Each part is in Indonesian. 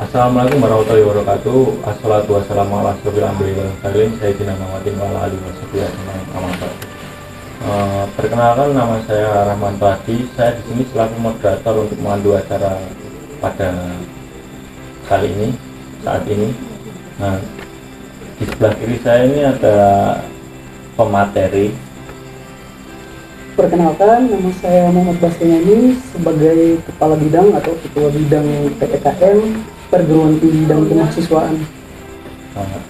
Assalamualaikum warahmatullahi wabarakatuh. Assalatu wassalamu ala asyrofil anbiya'i wal mursalin sayyidina Muhammadin wa ala alihi washabihi ajmain. Perkenalkan, nama saya Rahman Padi. Saya di sini selaku moderator untuk memandu acara pada kali ini, saat ini. Nah, di sebelah kiri saya ini ada pemateri. Perkenalkan, nama saya Muhammad Basriani sebagai Kepala Bidang atau Ketua Bidang PTKM Perguruan Tinggi dan Kemahasiswaan. Nah,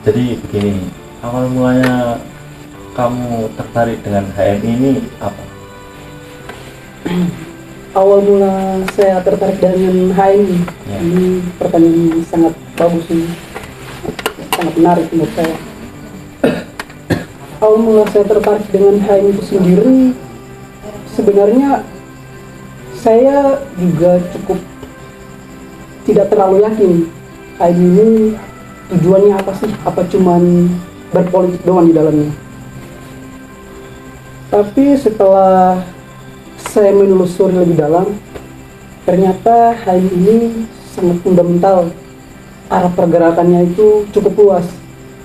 jadi begini, awal mulanya kamu tertarik dengan HMI ini apa? Awal mula saya tertarik dengan HMI, Ya. ini pertanyaan yang sangat bagus ini, sangat menarik menurut saya. Awal mula saya tertarik dengan HMI itu sendiri, sebenarnya saya juga cukup tidak terlalu yakin HMI ini tujuannya apa sih, apa cuman berpolitik doang di dalamnya. Tapi setelah saya menelusuri lebih dalam, ternyata HMI ini sangat fundamental. Arah pergerakannya itu cukup luas,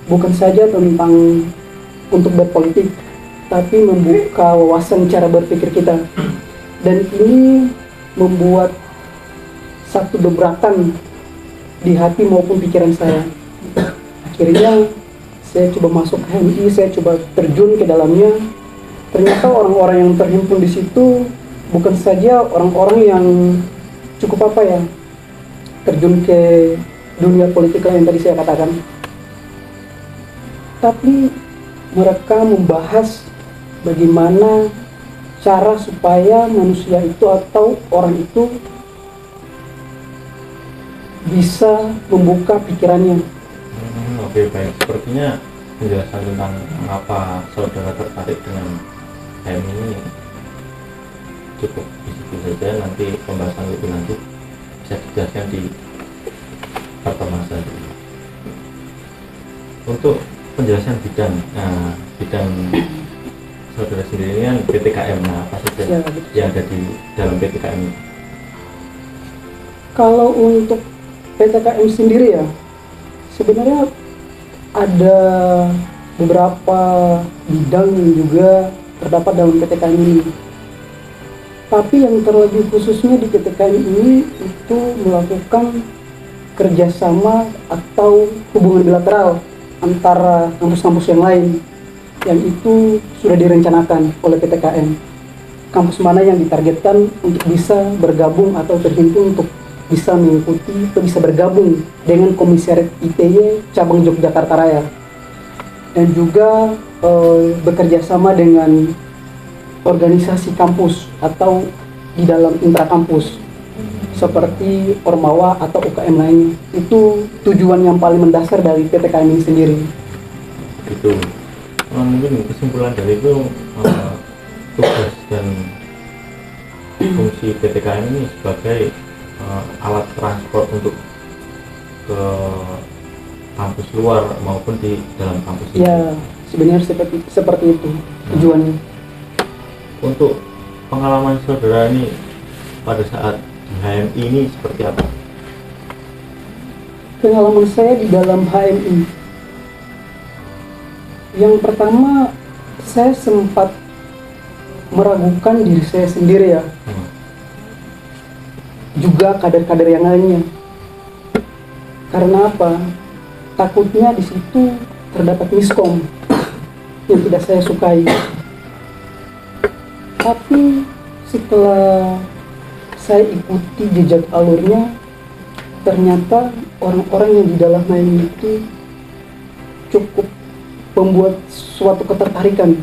bukan saja tentang untuk berpolitik, tapi membuka wawasan cara berpikir kita. Dan ini membuat satu dobrakan di hati maupun pikiran saya. Akhirnya saya coba masuk HMI, saya coba terjun ke dalamnya. Ternyata orang-orang yang terhimpun di situ bukan saja orang-orang yang cukup terjun ke dunia politik yang tadi saya katakan, tapi mereka membahas bagaimana cara supaya manusia itu atau orang itu bisa membuka pikirannya. Oke, baik. Sepertinya penjelasan tentang mengapa saudara tertarik dengan HMI ini cukup di situ saja. Nanti pembahasan lebih lanjut bisa dijelaskan di pertemuan selanjutnya. Untuk penjelasan bidang, nah bidang saudara sendiri kan PTKM, nah apa saja Ya, yang ada di dalam PTKM ini? kalau untuk PTKM sendiri ya, sebenarnya ada beberapa bidang yang juga terdapat dalam PTKM ini. Tapi yang terlebih khususnya di PTKM ini itu melakukan kerjasama atau hubungan bilateral antara kampus-kampus yang lain, yang itu sudah direncanakan oleh PTKM. Kampus mana yang ditargetkan untuk bisa bergabung atau terhimpun untuk bisa mengikuti atau bisa bergabung dengan Komisariat ITY cabang Yogyakarta Raya, dan juga bekerja sama dengan organisasi kampus atau di dalam intrakampus seperti Ormawa atau UKM lainnya. Itu tujuan yang paling mendasar dari PTKM ini sendiri. Itu mungkin kesimpulan dari itu, tugas dan fungsi PTKM ini sebagai alat transport untuk ke kampus luar maupun di dalam kampus ini. Ya, sebenarnya seperti itu tujuannya. Untuk pengalaman saudara ini pada saat di HMI ini seperti apa? Pengalaman saya di dalam HMI, yang pertama saya sempat meragukan diri saya sendiri ya, juga kader-kader yang lainnya. Karena apa? Takutnya di situ terdapat miskom yang tidak saya sukai. Tapi setelah saya ikuti jejak alurnya, ternyata orang-orang yang di dalam HMI itu cukup membuat suatu ketertarikan.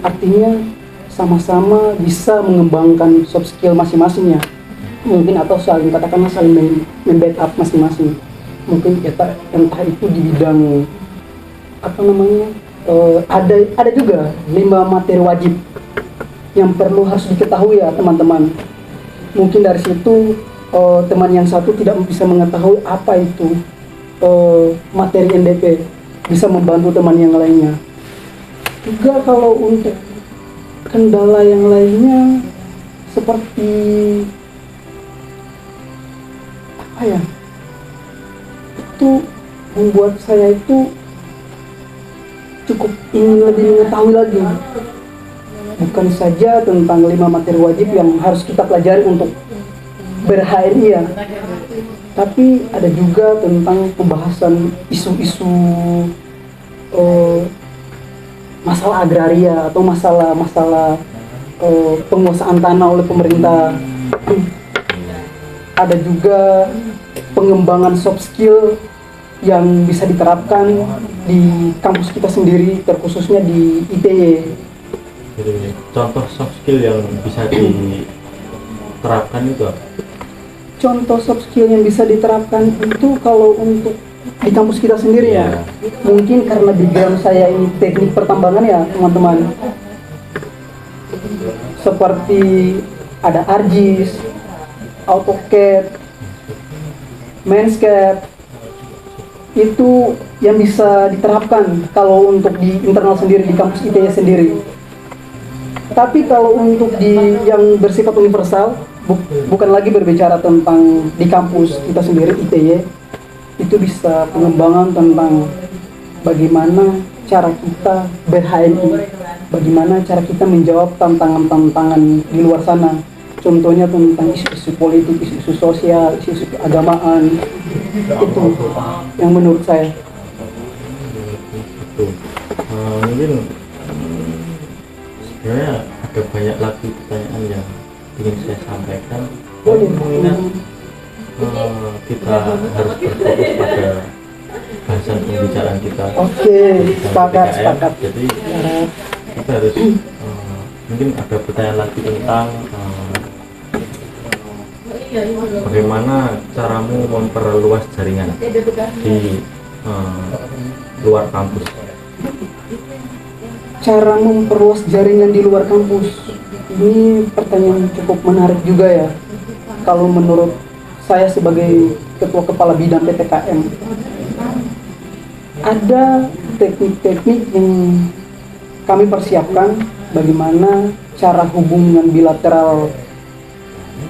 Artinya sama-sama bisa mengembangkan soft skill masing-masingnya, mungkin, atau saling katakanlah saling membackup masing-masing. Mungkin entah itu di bidang ada juga 5 materi wajib yang perlu harus diketahui ya teman-teman. Mungkin dari situ teman yang satu tidak bisa mengetahui apa itu materi NDP, bisa membantu teman yang lainnya. Juga kalau untuk kendala yang lainnya seperti apa ya, itu membuat saya itu cukup ingin lebih mengetahui lagi, bukan saja tentang 5 materi wajib yang harus kita pelajari untuk ber-HMI ya, tapi ada juga tentang pembahasan isu-isu masalah agraria atau masalah penguasaan tanah oleh pemerintah. Ada juga pengembangan soft skill yang bisa diterapkan di kampus kita sendiri, terkhususnya di ITY. Jadi contoh soft skill yang bisa diterapkan itu apa? Contoh soft skill yang bisa diterapkan itu kalau untuk di kampus kita sendiri ya, mungkin karena background saya ini teknik pertambangan ya teman-teman, seperti ada ArcGIS, AutoCAD, Manscaped, itu yang bisa diterapkan kalau untuk di internal sendiri di kampus ITY sendiri. Tapi kalau untuk di yang bersifat universal, bukan lagi berbicara tentang di kampus kita sendiri ITY, itu bisa pengembangan tentang bagaimana cara kita ber-HMI, bagaimana cara kita menjawab tantangan-tantangan di luar sana. Contohnya tentang isu-isu politik, isu-isu sosial, isu-isu keagamaan, itu yang menurut saya. Mungkin sebenarnya ada banyak lagi pertanyaan yang ingin saya sampaikan. Mengingat kita harus berfokus pada bahasan pembicaraan kita. Oke, sepakat. Jadi kita harus mungkin ada pertanyaan lagi tentang bagaimana caramu memperluas jaringan di luar kampus. Cara memperluas jaringan di luar kampus, ini pertanyaan cukup menarik juga ya. Kalau menurut saya sebagai ketua kepala bidang PTKM, ada teknik-teknik yang kami persiapkan bagaimana cara hubungan bilateral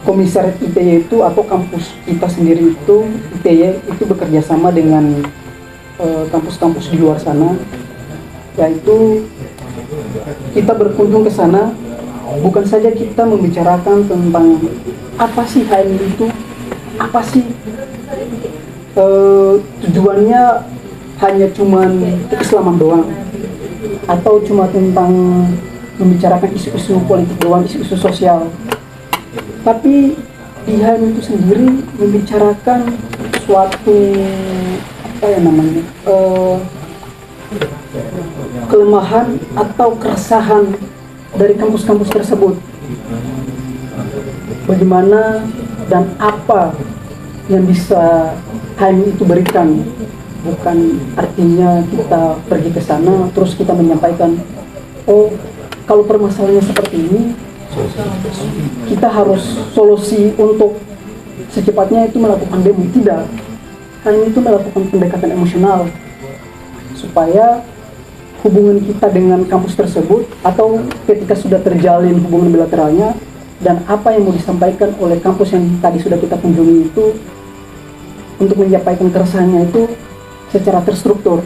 komisariat ITY itu atau kampus kita sendiri itu ITY itu bekerja sama dengan kampus-kampus di luar sana, yaitu kita berkunjung ke sana, bukan saja kita membicarakan tentang apa sih HMI itu, apa sih tujuannya, hanya cuman keislaman doang, atau cuma tentang membicarakan isu-isu politik doang, isu-isu sosial. Tapi di HMI itu sendiri membicarakan suatu kelemahan atau keresahan dari kampus-kampus tersebut. Bagaimana dan apa yang bisa HMI itu berikan. Bukan artinya kita pergi ke sana terus kita menyampaikan, oh kalau permasalahannya seperti ini, kita harus solusi untuk secepatnya itu melakukan demo. Tidak, hanya itu melakukan pendekatan emosional supaya hubungan kita dengan kampus tersebut, atau ketika sudah terjalin hubungan bilateralnya dan apa yang mau disampaikan oleh kampus yang tadi sudah kita kunjungi itu, untuk menyampaikan keresahannya itu secara terstruktur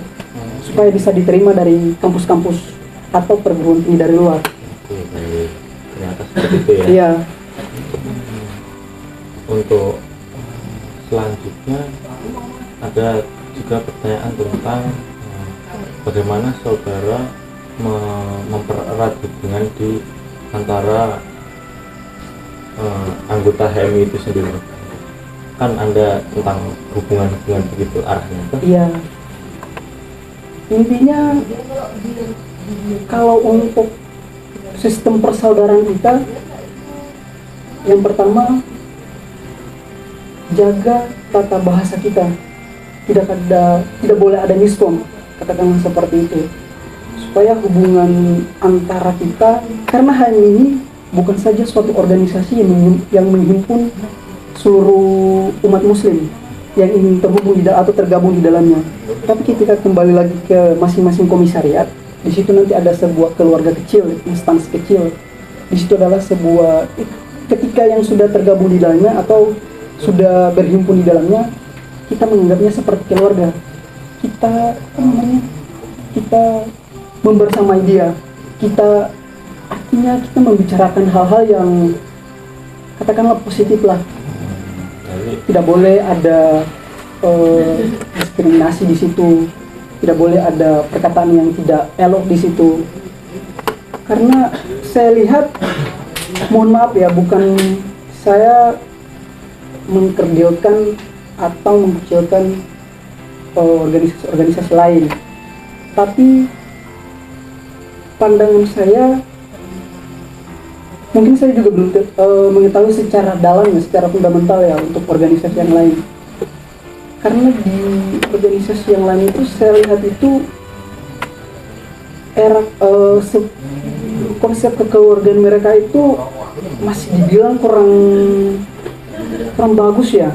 supaya bisa diterima dari kampus-kampus atau perguruan tinggi dari luar. Ternyata seperti itu ya. Iya. Untuk selanjutnya ada juga pertanyaan tentang bagaimana saudara mempererat hubungan di antara anggota HMI itu sendiri. Kan Anda tentang hubungan-hubungan begitu arahnya. Iya. Intinya kalau untuk sistem persaudaraan kita, yang pertama jaga tata bahasa kita. Tidak boleh ada miskom, katakanlah seperti itu. Supaya hubungan antara kita, karena HMI ini bukan saja suatu organisasi yang menghimpun seluruh umat muslim yang ingin terhubung atau tergabung di dalamnya. Tapi ketika kembali lagi ke masing-masing komisariat, di situ nanti ada sebuah keluarga kecil, instansi kecil. Di situ adalah sebuah, ketika yang sudah tergabung di dalamnya atau sudah berhimpun di dalamnya, kita menganggapnya seperti keluarga. Kita apa namanya, kita membersamai dia, kita artinya kita membicarakan hal-hal yang katakanlah positif lah. Tidak boleh ada diskriminasi di situ, tidak boleh ada perkataan yang tidak elok di situ. Karena saya lihat, mohon maaf ya, bukan saya mengkerdilkan atau mengkecilkan organisasi-organisasi lain, tapi pandangan saya, mungkin saya juga belum mengetahui secara dalam ya, secara fundamental ya untuk organisasi yang lain. Karena di organisasi yang lain itu saya lihat itu konsep kekeluargaan mereka itu masih dibilang kurang bagus ya.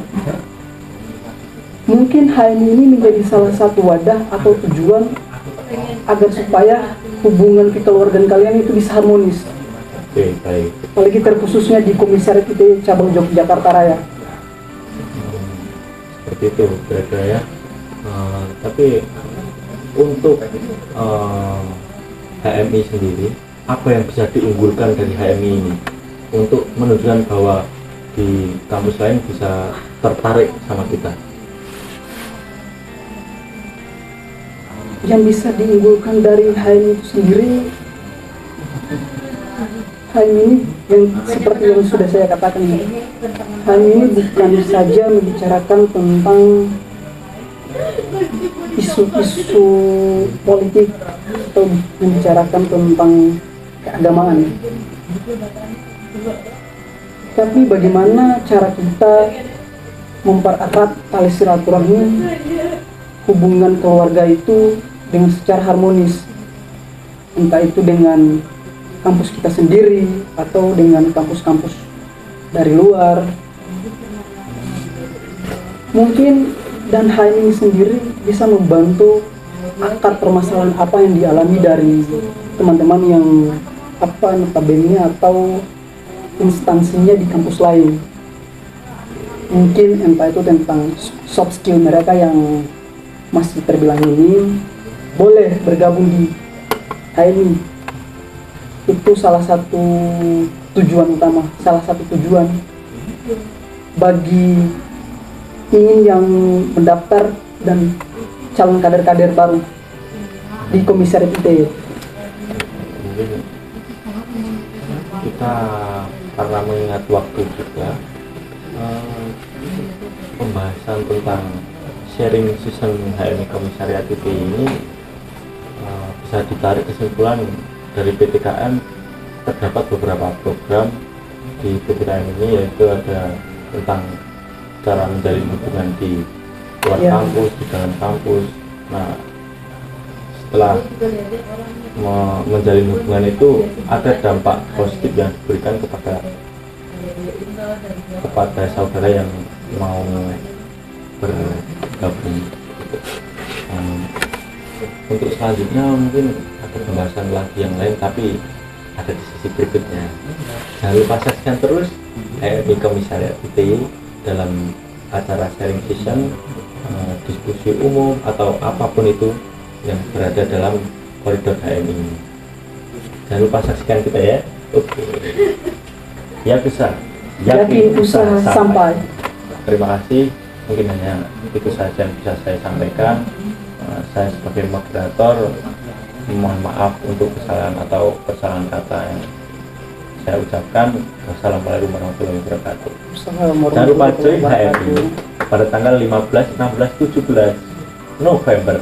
Mungkin HMI ini menjadi salah satu wadah atau tujuan agar supaya hubungan kekeluargaan kalian itu bisa harmonis. Oke, baik. Apalagi terkhususnya di Komisariat ITE cabang Yogyakarta Raya. Seperti itu kira-kira ya. Tapi untuk HMI sendiri, apa yang bisa diunggulkan dari HMI ini untuk menunjukkan bahwa di kampus lain bisa tertarik sama kita? Yang bisa diunggulkan dari HMI itu sendiri, HMI ini yang seperti yang sudah saya katakan, HMI ini bukan saja membicarakan tentang isu-isu politik atau membicarakan tentang keagamaan, tapi bagaimana cara kita mempererat tali silaturahmi hubungan keluarga itu dengan secara harmonis, entah itu dengan kampus kita sendiri atau dengan kampus-kampus dari luar. Mungkin dan HMI sendiri bisa membantu akar permasalahan apa yang dialami dari teman-teman yang apa notabene atau instansinya di kampus lain. Mungkin entah itu tentang soft skill mereka yang masih terbilang minim, boleh bergabung di HMI. Itu salah satu tujuan utama, salah satu tujuan bagi ingin yang mendaftar dan calon kader-kader baru di Komisariat ITE. Kita karena mengingat waktu juga, pembahasan tentang sharing season HMI Komisariat ITE ini bisa ditarik kesimpulan dari PTKM. Terdapat beberapa program di PTKM ini, yaitu ada tentang cara menjalin hubungan di luar kampus, di dalam kampus. Nah, setelah menjalin hubungan itu ada dampak positif yang diberikan kepada saudara yang mau bergabung. Untuk selanjutnya mungkin ada pembahasan lagi yang lain, tapi ada di sisi berikutnya. Jangan lupa saksikan terus HMI Komisariat ITE dalam acara sharing session, diskusi umum atau apapun itu yang berada dalam koridor HMI ini. Jangan lupa saksikan kita ya. Oke. Ya bisa. Yakin usaha sampai. Terima kasih. Mungkin hanya itu saja yang bisa saya sampaikan. Saya sebagai moderator mohon maaf untuk kesalahan atau kesalahan kata yang saya ucapkan. Wassalamualaikum warahmatullahi wabarakatuh. Jangan lupa join HMI pada tanggal 15, 16, 17 November